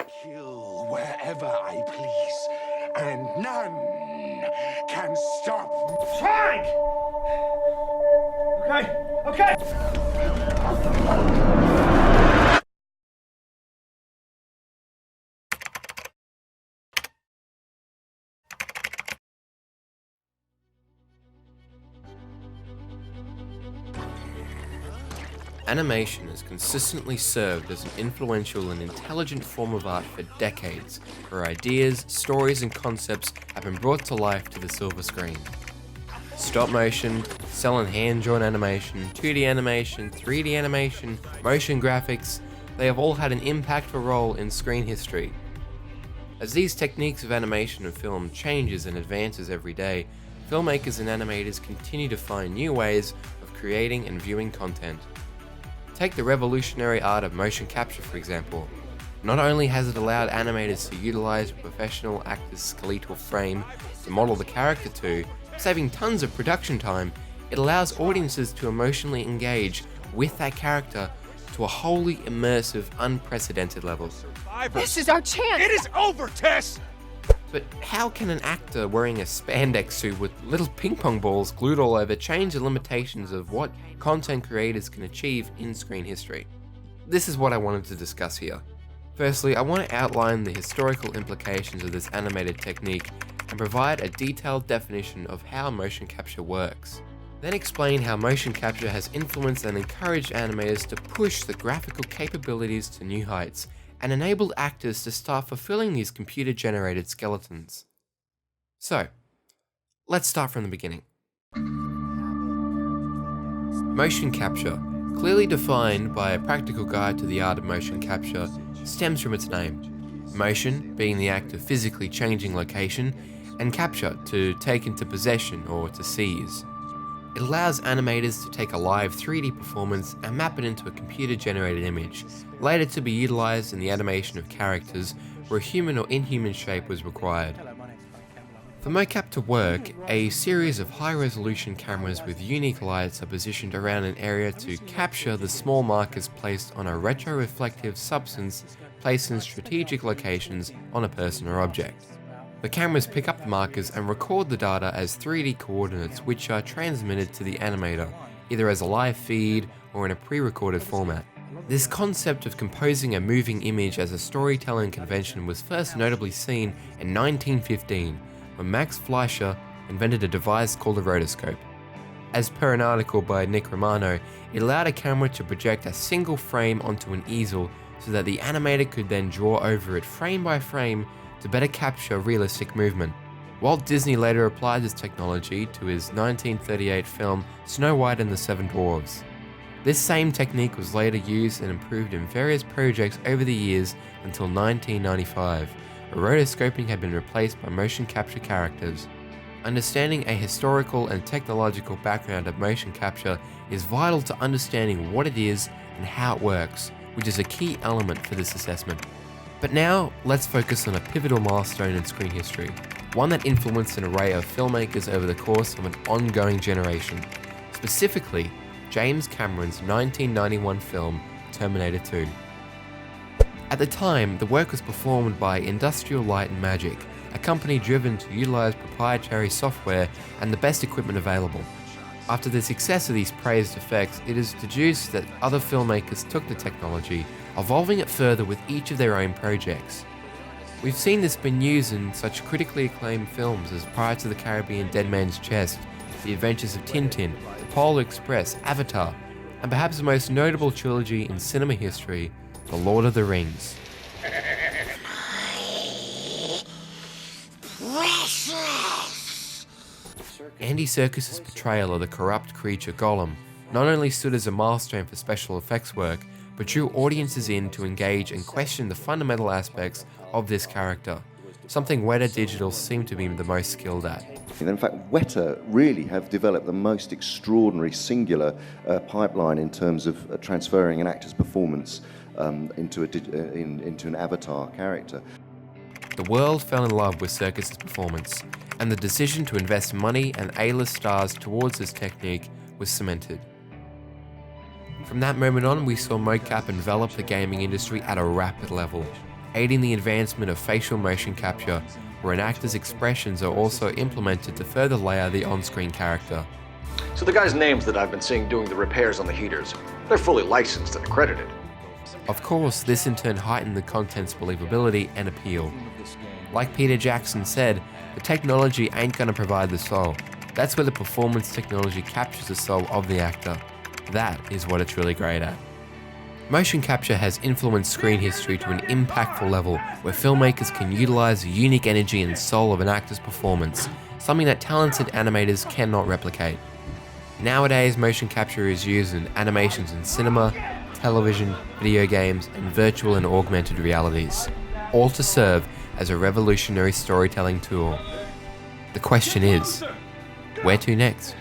kill wherever I please, and none can stop me. Frank! Okay. Animation has consistently served as an influential and intelligent form of art for decades, where ideas, stories, and concepts have been brought to life to the silver screen. Stop motion, cell and hand-drawn animation, 2D animation, 3D animation, motion graphics, they have all had an impactful role in screen history. As these techniques of animation and film changes and advances every day, filmmakers and animators continue to find new ways of creating and viewing content. Take the revolutionary art of motion capture, for example. Not only has it allowed animators to utilize a professional actor's skeletal frame to model the character to, saving tons of production time, it allows audiences to emotionally engage with that character to a wholly immersive, unprecedented level. This is our chance! It is over, Tess! But how can an actor wearing a spandex suit with little ping pong balls glued all over change the limitations of what content creators can achieve in screen history? This is what I wanted to discuss here. Firstly, I want to outline the historical implications of this animated technique and provide a detailed definition of how motion capture works. Then explain how motion capture has influenced and encouraged animators to push the graphical capabilities to new heights and enabled actors to start fulfilling these computer-generated skeletons. So, let's start from the beginning. Motion capture, clearly defined by a practical guide to the art of motion capture, stems from its name. Motion being the act of physically changing location, and capture to take into possession or to seize. It allows animators to take a live 3D performance and map it into a computer-generated image, later to be utilized in the animation of characters where human or inhuman shape was required. For mocap to work, a series of high-resolution cameras with unique lights are positioned around an area to capture the small markers placed on a retroreflective substance placed in strategic locations on a person or object. The cameras pick up the markers and record the data as 3D coordinates, which are transmitted to the animator, either as a live feed or in a pre-recorded format. This concept of composing a moving image as a storytelling convention was first notably seen in 1915, when Max Fleischer invented a device called a rotoscope. As per an article by Nick Romano, it allowed a camera to project a single frame onto an easel so that the animator could then draw over it frame by frame to better capture realistic movement. Walt Disney later applied this technology to his 1938 film Snow White and the Seven Dwarfs. This same technique was later used and improved in various projects over the years until 1995, where rotoscoping had been replaced by motion capture characters. Understanding a historical and technological background of motion capture is vital to understanding what it is and how it works, which is a key element for this assessment. But now, let's focus on a pivotal milestone in screen history, one that influenced an array of filmmakers over the course of an ongoing generation, specifically James Cameron's 1991 film Terminator 2. At the time, the work was performed by Industrial Light and Magic, a company driven to utilize proprietary software and the best equipment available. After the success of these praised effects, it is deduced that other filmmakers took the technology, evolving it further with each of their own projects. We've seen this been used in such critically acclaimed films as Pirates of the Caribbean: Dead Man's Chest, The Adventures of Tintin, The Polar Express, Avatar, and perhaps the most notable trilogy in cinema history, The Lord of the Rings. Andy Serkis's portrayal of the corrupt creature Gollum not only stood as a milestone for special effects work, but drew audiences in to engage and question the fundamental aspects of this character, something Weta Digital seemed to be the most skilled at. In fact, Weta really have developed the most extraordinary singular pipeline in terms of transferring an actor's performance into an avatar character. The world fell in love with Serkis's performance, and the decision to invest money and A-list stars towards this technique was cemented. From that moment on, we saw mocap envelop the gaming industry at a rapid level. aiding the advancement of facial motion capture, where an actor's expressions are also implemented to further layer the on-screen character. So the guys' names that I've been seeing doing the repairs on the heaters, they're fully licensed and accredited. Of course, this in turn heightened the content's believability and appeal. Like Peter Jackson said, the technology ain't gonna provide the soul. That's where the performance technology captures the soul of the actor. That is what it's really great at. Motion capture has influenced screen history to an impactful level where filmmakers can utilize the unique energy and soul of an actor's performance, something that talented animators cannot replicate. Nowadays, motion capture is used in animations in cinema, television, video games, and virtual and augmented realities, all to serve as a revolutionary storytelling tool. The question is, where to next?